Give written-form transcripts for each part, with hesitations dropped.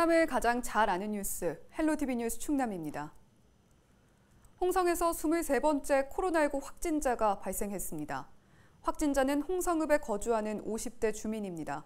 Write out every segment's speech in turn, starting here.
충남을 가장 잘 아는 뉴스, 헬로티비 뉴스 충남입니다. 홍성에서 23번째 코로나19 확진자가 발생했습니다. 확진자는 홍성읍에 거주하는 50대 주민입니다.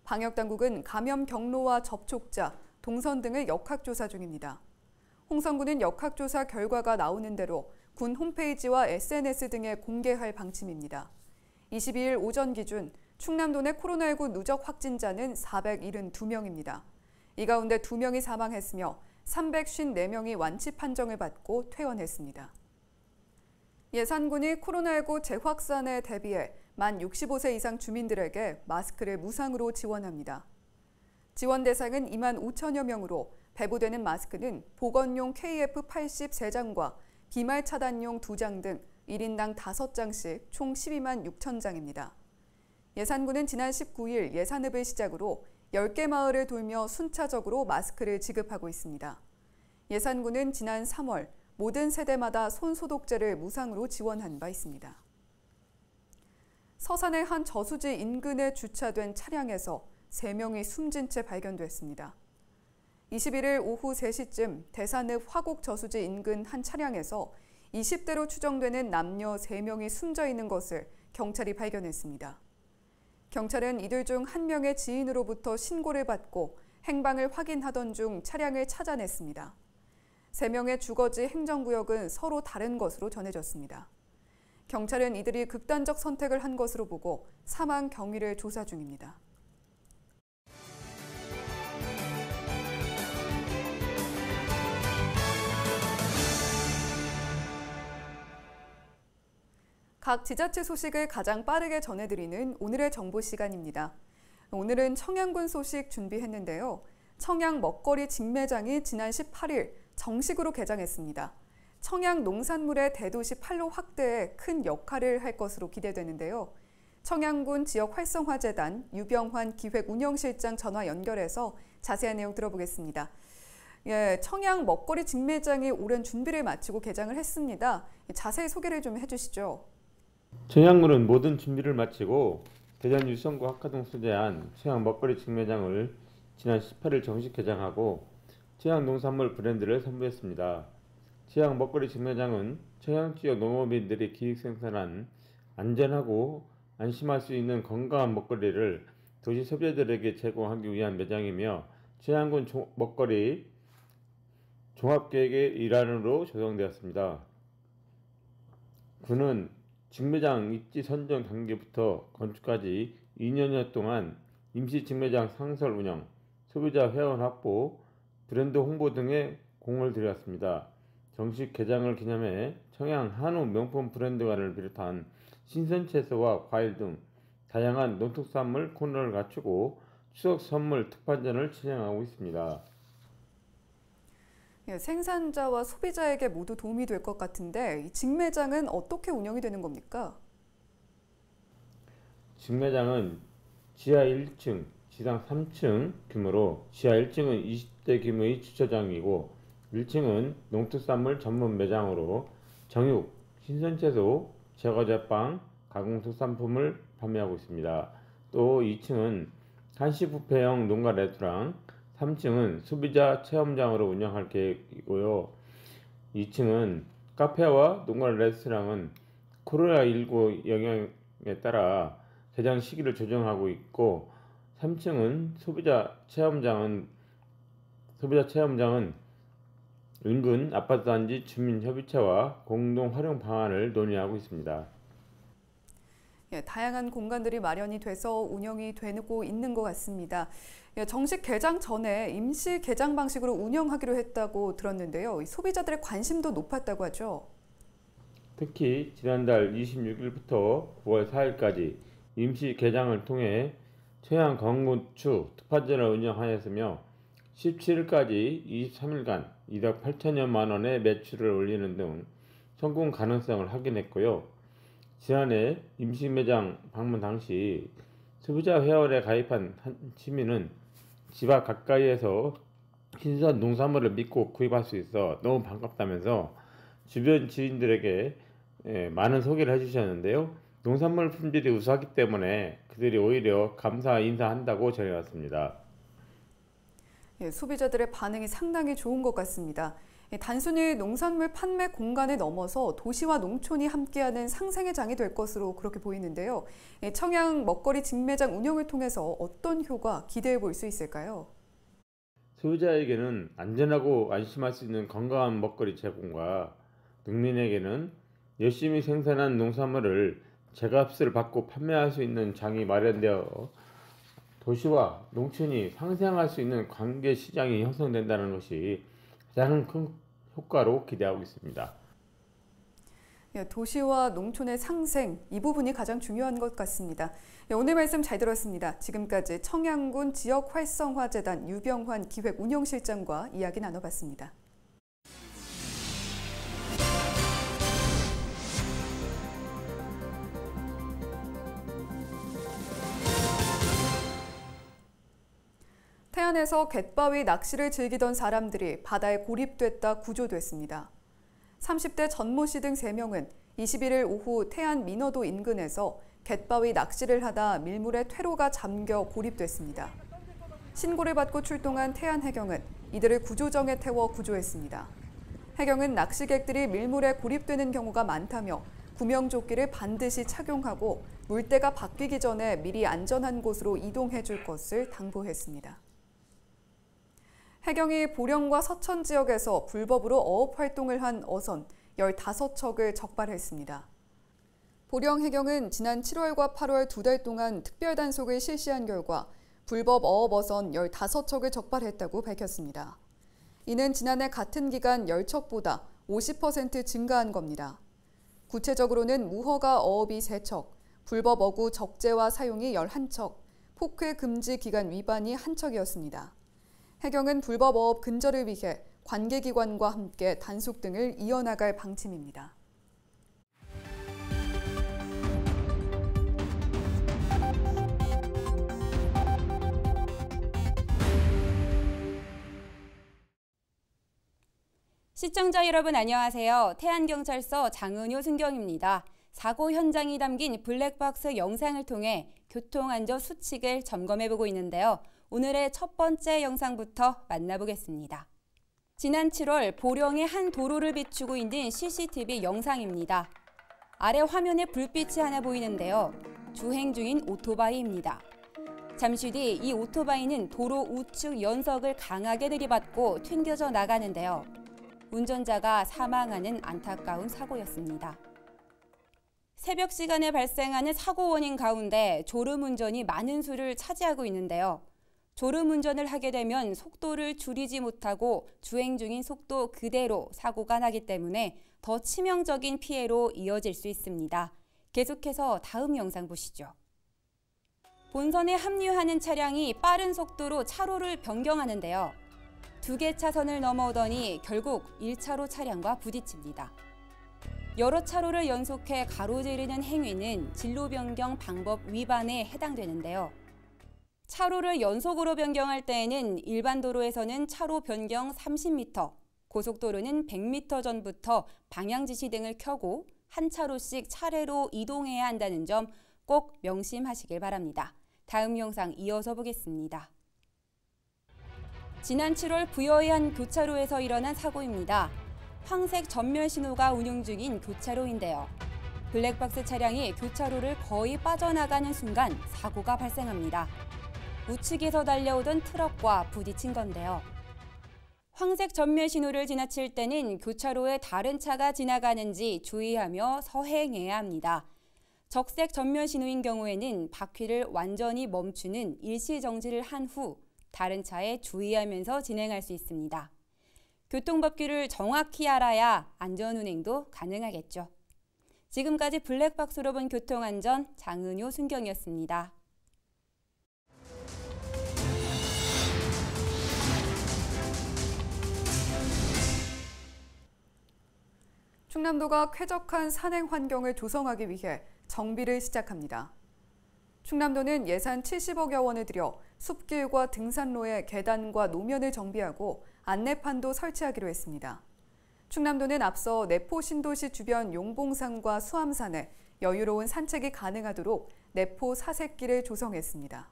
방역당국은 감염 경로와 접촉자, 동선 등을 역학조사 중입니다. 홍성군은 역학조사 결과가 나오는 대로 군 홈페이지와 SNS 등에 공개할 방침입니다. 22일 오전 기준 충남도 내 코로나19 누적 확진자는 472명입니다. 이 가운데 2명이 사망했으며 354명이 완치 판정을 받고 퇴원했습니다. 예산군이 코로나19 재확산에 대비해 만 65세 이상 주민들에게 마스크를 무상으로 지원합니다. 지원 대상은 2만 5천여 명으로 배부되는 마스크는 보건용 KF80 3장과 비말 차단용 2장 등 1인당 5장씩 총 12만 6천 장입니다. 예산군은 지난 19일 예산읍을 시작으로 10개 마을을 돌며 순차적으로 마스크를 지급하고 있습니다. 예산군은 지난 3월 모든 세대마다 손소독제를 무상으로 지원한 바 있습니다. 서산의 한 저수지 인근에 주차된 차량에서 3명이 숨진 채 발견됐습니다. 21일 오후 3시쯤 대산읍 화곡 저수지 인근 한 차량에서 20대로 추정되는 남녀 3명이 숨져 있는 것을 경찰이 발견했습니다. 경찰은 이들 중 한 명의 지인으로부터 신고를 받고 행방을 확인하던 중 차량을 찾아냈습니다. 3명의 주거지 행정구역은 서로 다른 것으로 전해졌습니다. 경찰은 이들이 극단적 선택을 한 것으로 보고 사망 경위를 조사 중입니다. 각 지자체 소식을 가장 빠르게 전해드리는 오늘의 정보 시간입니다. 오늘은 청양군 소식 준비했는데요. 청양 먹거리 직매장이 지난 18일 정식으로 개장했습니다. 청양 농산물의 대도시 판로 확대에 큰 역할을 할 것으로 기대되는데요. 청양군 지역활성화재단 유병환 기획운영실장 전화 연결해서 자세한 내용 들어보겠습니다. 청양 먹거리 직매장이 오랜 준비를 마치고 개장을 했습니다. 자세히 소개를 좀 해주시죠. 청양군은 모든 준비를 마치고 대전 유성구 학화동 소재한 청양 먹거리 직매장을 지난 18일 정식 개장하고 청양 농산물 브랜드를 선보였습니다. 청양 먹거리 직매장은 청양 지역 농업인들이 기획 생산한 안전하고 안심할 수 있는 건강한 먹거리를 도시 소비자들에게 제공하기 위한 매장이며 청양군 먹거리 종합계획의 일환으로 조성되었습니다. 군은 직매장 입지 선정 단계부터 건축까지 2년여 동안 임시 직매장 상설 운영, 소비자 회원 확보, 브랜드 홍보 등에 공을 들였습니다. 정식 개장을 기념해 청양 한우 명품 브랜드관을 비롯한 신선 채소와 과일 등 다양한 농특산물 코너를 갖추고 추석 선물 특판전을 진행하고 있습니다. 생산자와 소비자에게 모두 도움이 될 것 같은데 이 직매장은 어떻게 운영이 되는 겁니까? 직매장은 지하 1층, 지상 3층 규모로 지하 1층은 20대 규모의 주차장이고 1층은 농특산물 전문 매장으로 정육, 신선채소, 제과제빵, 가공특산품을 판매하고 있습니다. 또 2층은 한식 뷔페형 농가 레스토랑, 3층은 소비자 체험장으로 운영할 계획이고요. 2층은 카페와 농가 레스토랑은 코로나19 영향에 따라 개장 시기를 조정하고 있고 3층은 소비자 체험장은 인근 아파트단지 주민협의체와 공동 활용 방안을 논의하고 있습니다. 다양한 공간들이 마련이 돼서 운영이 되고 있는 것 같습니다. 정식 개장 전에 임시 개장 방식으로 운영하기로 했다고 들었는데요. 소비자들의 관심도 높았다고 하죠. 특히 지난달 26일부터 9월 4일까지 임시 개장을 통해 청양 건고추 특판전을 운영하였으며 17일까지 23일간 2억 8천여만 원의 매출을 올리는 등 성공 가능성을 확인했고요. 지난해 임시매장 방문 당시 소비자 회원에 가입한 한 시민은 집 앞 가까이에서 신선 농산물을 믿고 구입할 수 있어 너무 반갑다면서 주변 지인들에게 많은 소개를 해주셨는데요. 농산물 품질이 우수하기 때문에 그들이 오히려 감사 인사한다고 전해왔습니다. 소비자들의 반응이 상당히 좋은 것 같습니다. 단순히 농산물 판매 공간을 넘어서 도시와 농촌이 함께하는 상생의 장이 될 것으로 그렇게 보이는데요. 청양 먹거리 직매장 운영을 통해서 어떤 효과 기대해 볼 수 있을까요? 소비자에게는 안전하고 안심할 수 있는 건강한 먹거리 제공과 농민에게는 열심히 생산한 농산물을 제값을 받고 판매할 수 있는 장이 마련되어 도시와 농촌이 상생할 수 있는 관계 시장이 형성된다는 것이 가장 큰 효과로 기대하고 있습니다. 도시와 농촌의 상생, 이 부분이 가장 중요한 것 같습니다. 오늘 말씀 잘 들었습니다. 지금까지 청양군 지역활성화재단 유병환 기획운영실장과 이야기 나눠봤습니다. 태안에서 갯바위 낚시를 즐기던 사람들이 바다에 고립됐다 구조됐습니다. 30대 전모 씨 등 3명은 21일 오후 태안 민어도 인근에서 갯바위 낚시를 하다 밀물에 퇴로가 잠겨 고립됐습니다. 신고를 받고 출동한 태안해경은 이들을 구조정에 태워 구조했습니다. 해경은 낚시객들이 밀물에 고립되는 경우가 많다며 구명조끼를 반드시 착용하고 물때가 바뀌기 전에 미리 안전한 곳으로 이동해 줄 것을 당부했습니다. 해경이 보령과 서천 지역에서 불법으로 어업 활동을 한 어선 15척을 적발했습니다. 보령해경은 지난 7월과 8월 2달 동안 특별단속을 실시한 결과 불법 어업 어선 15척을 적발했다고 밝혔습니다. 이는 지난해 같은 기간 10척보다 50% 증가한 겁니다. 구체적으로는 무허가 어업이 3척, 불법 어구 적재와 사용이 11척, 포크 금지 기간 위반이 1척이었습니다. 해경은 불법 어업 근절을 위해 관계기관과 함께 단속 등을 이어나갈 방침입니다. 시청자 여러분 안녕하세요. 태안경찰서 장은효 순경입니다. 사고 현장이 담긴 블랙박스 영상을 통해 교통안전 수칙을 점검해보고 있는데요. 오늘의 첫 번째 영상부터 만나보겠습니다. 지난 7월 보령의 한 도로를 비추고 있는 CCTV 영상입니다. 아래 화면에 불빛이 하나 보이는데요. 주행 중인 오토바이입니다. 잠시 뒤 이 오토바이는 도로 우측 연석을 강하게 들이받고 튕겨져 나가는데요. 운전자가 사망하는 안타까운 사고였습니다. 새벽 시간에 발생하는 사고 원인 가운데 졸음운전이 많은 수를 차지하고 있는데요. 졸음운전을 하게 되면 속도를 줄이지 못하고 주행 중인 속도 그대로 사고가 나기 때문에 더 치명적인 피해로 이어질 수 있습니다. 계속해서 다음 영상 보시죠. 본선에 합류하는 차량이 빠른 속도로 차로를 변경하는데요. 2개 차선을 넘어오더니 결국 1차로 차량과 부딪힙니다. 여러 차로를 연속해 가로지르는 행위는 진로 변경 방법 위반에 해당되는데요. 차로를 연속으로 변경할 때에는 일반 도로에서는 차로 변경 30m, 고속도로는 100m 전부터 방향 지시 등을 켜고 한 차로씩 차례로 이동해야 한다는 점 꼭 명심하시길 바랍니다. 다음 영상 이어서 보겠습니다. 지난 7월 부여의 한 교차로에서 일어난 사고입니다. 황색 전멸 신호가 운영 중인 교차로인데요. 블랙박스 차량이 교차로를 거의 빠져나가는 순간 사고가 발생합니다. 우측에서 달려오던 트럭과 부딪힌 건데요. 황색 전멸 신호를 지나칠 때는 교차로에 다른 차가 지나가는지 주의하며 서행해야 합니다. 적색 전멸 신호인 경우에는 바퀴를 완전히 멈추는 일시 정지를 한 후 다른 차에 주의하면서 진행할 수 있습니다. 교통법규를 정확히 알아야 안전운행도 가능하겠죠. 지금까지 블랙박스로 본 교통안전 장은효 순경이었습니다. 충남도가 쾌적한 산행 환경을 조성하기 위해 정비를 시작합니다. 충남도는 예산 70억여 원을 들여 숲길과 등산로의 계단과 노면을 정비하고 안내판도 설치하기로 했습니다. 충남도는 앞서 내포 신도시 주변 용봉산과 수암산에 여유로운 산책이 가능하도록 내포 사색길을 조성했습니다.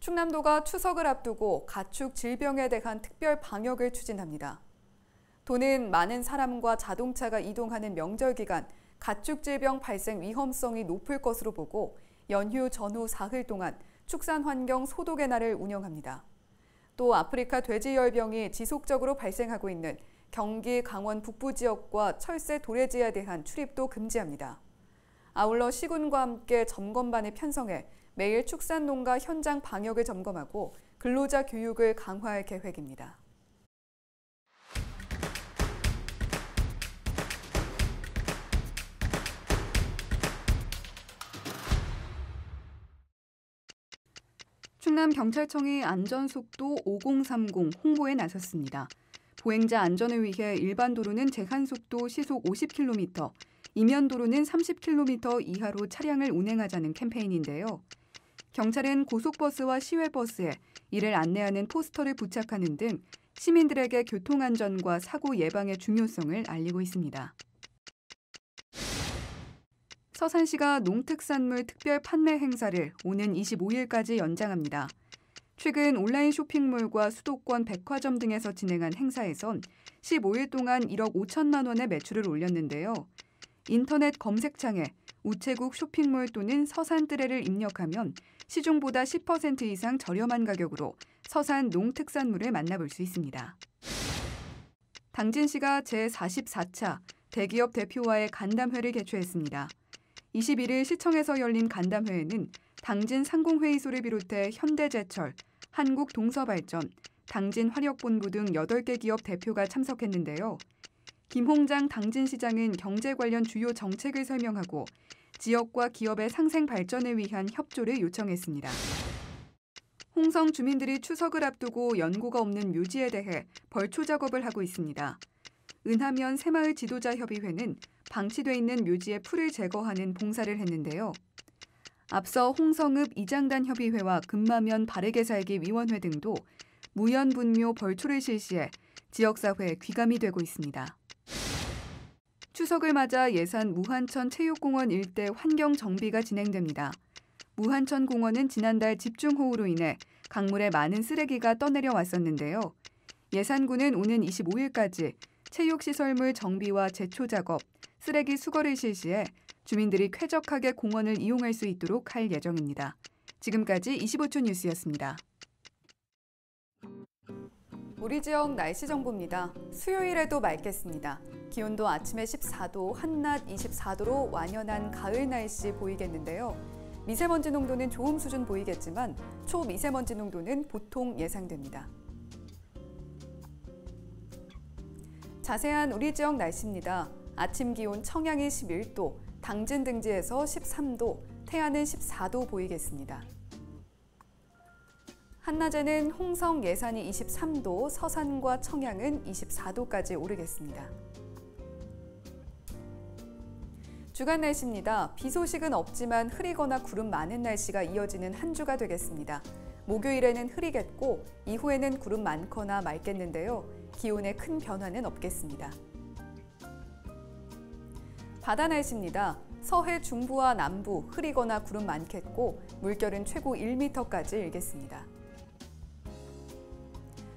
충남도가 추석을 앞두고 가축 질병에 대한 특별 방역을 추진합니다. 도는 많은 사람과 자동차가 이동하는 명절 기간 가축 질병 발생 위험성이 높을 것으로 보고 연휴 전후 사흘 동안 축산 환경 소독의 날을 운영합니다. 또 아프리카 돼지열병이 지속적으로 발생하고 있는 경기, 강원 북부 지역과 철새 도래지에 대한 출입도 금지합니다. 아울러 시군과 함께 점검반을 편성해 매일 축산농가 현장 방역을 점검하고 근로자 교육을 강화할 계획입니다. 충남경찰청이 안전속도 5030 홍보에 나섰습니다. 보행자 안전을 위해 일반 도로는 제한속도 시속 50km, 이면도로는 30km 이하로 차량을 운행하자는 캠페인인데요. 경찰은 고속버스와 시외버스에 이를 안내하는 포스터를 부착하는 등 시민들에게 교통안전과 사고 예방의 중요성을 알리고 있습니다. 서산시가 농특산물 특별 판매 행사를 오는 25일까지 연장합니다. 최근 온라인 쇼핑몰과 수도권 백화점 등에서 진행한 행사에선 15일 동안 1억 5천만 원의 매출을 올렸는데요. 인터넷 검색창에 우체국 쇼핑몰 또는 서산 뜨레를 입력하면 시중보다 10% 이상 저렴한 가격으로 서산 농특산물을 만나볼 수 있습니다. 당진시가 제44차 대기업 대표와의 간담회를 개최했습니다. 21일 시청에서 열린 간담회에는 당진 상공회의소를 비롯해 현대제철, 한국동서발전, 당진화력본부 등 8개 기업 대표가 참석했는데요. 김홍장 당진시장은 경제 관련 주요 정책을 설명하고 지역과 기업의 상생 발전을 위한 협조를 요청했습니다. 홍성 주민들이 추석을 앞두고 연고가 없는 묘지에 대해 벌초 작업을 하고 있습니다. 은하면 새마을지도자협의회는 방치돼 있는 묘지의 풀을 제거하는 봉사를 했는데요. 앞서 홍성읍 이장단 협의회와 금마면 바르게 살기 위원회 등도 무연분묘 벌초를 실시해 지역사회에 귀감이 되고 있습니다. 추석을 맞아 예산 무한천 체육공원 일대 환경 정비가 진행됩니다. 무한천 공원은 지난달 집중호우로 인해 강물에 많은 쓰레기가 떠내려 왔었는데요. 예산군은 오는 25일까지 체육시설물 정비와 제초 작업, 쓰레기 수거를 실시해 주민들이 쾌적하게 공원을 이용할 수 있도록 할 예정입니다. 지금까지 25초 뉴스였습니다. 우리 지역 날씨 정보입니다. 수요일에도 맑겠습니다. 기온도 아침에 14도, 한낮 24도로 완연한 가을 날씨 보이겠는데요. 미세먼지 농도는 좋음 수준 보이겠지만 초미세먼지 농도는 보통 예상됩니다. 자세한 우리 지역 날씨입니다. 아침 기온 청양이 11도, 당진 등지에서 13도, 태안은 14도 보이겠습니다. 한낮에는 홍성 예산이 23도, 서산과 청양은 24도까지 오르겠습니다. 주간 날씨입니다. 비 소식은 없지만 흐리거나 구름 많은 날씨가 이어지는 한 주가 되겠습니다. 목요일에는 흐리겠고 이후에는 구름 많거나 맑겠는데요. 기온에 큰 변화는 없겠습니다. 바다 날씨입니다. 서해 중부와 남부 흐리거나 구름 많겠고 물결은 최고 1m까지 일겠습니다.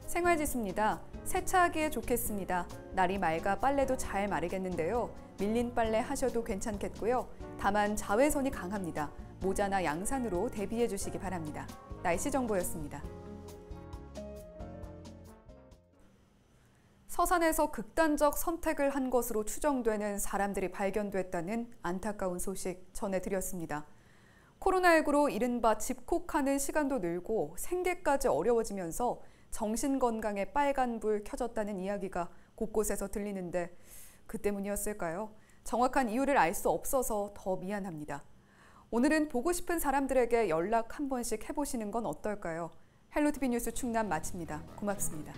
생활지수입니다. 세차하기에 좋겠습니다. 날이 맑아 빨래도 잘 마르겠는데요. 밀린 빨래 하셔도 괜찮겠고요. 다만 자외선이 강합니다. 모자나 양산으로 대비해 주시기 바랍니다. 날씨 정보였습니다. 서산에서 극단적 선택을 한 것으로 추정되는 사람들이 발견됐다는 안타까운 소식 전해드렸습니다. 코로나19로 이른바 집콕하는 시간도 늘고 생계까지 어려워지면서 정신건강에 빨간불 켜졌다는 이야기가 곳곳에서 들리는데 그 때문이었을까요? 정확한 이유를 알 수 없어서 더 미안합니다. 오늘은 보고 싶은 사람들에게 연락 한 번씩 해보시는 건 어떨까요? 헬로티비 뉴스 충남 마칩니다. 고맙습니다.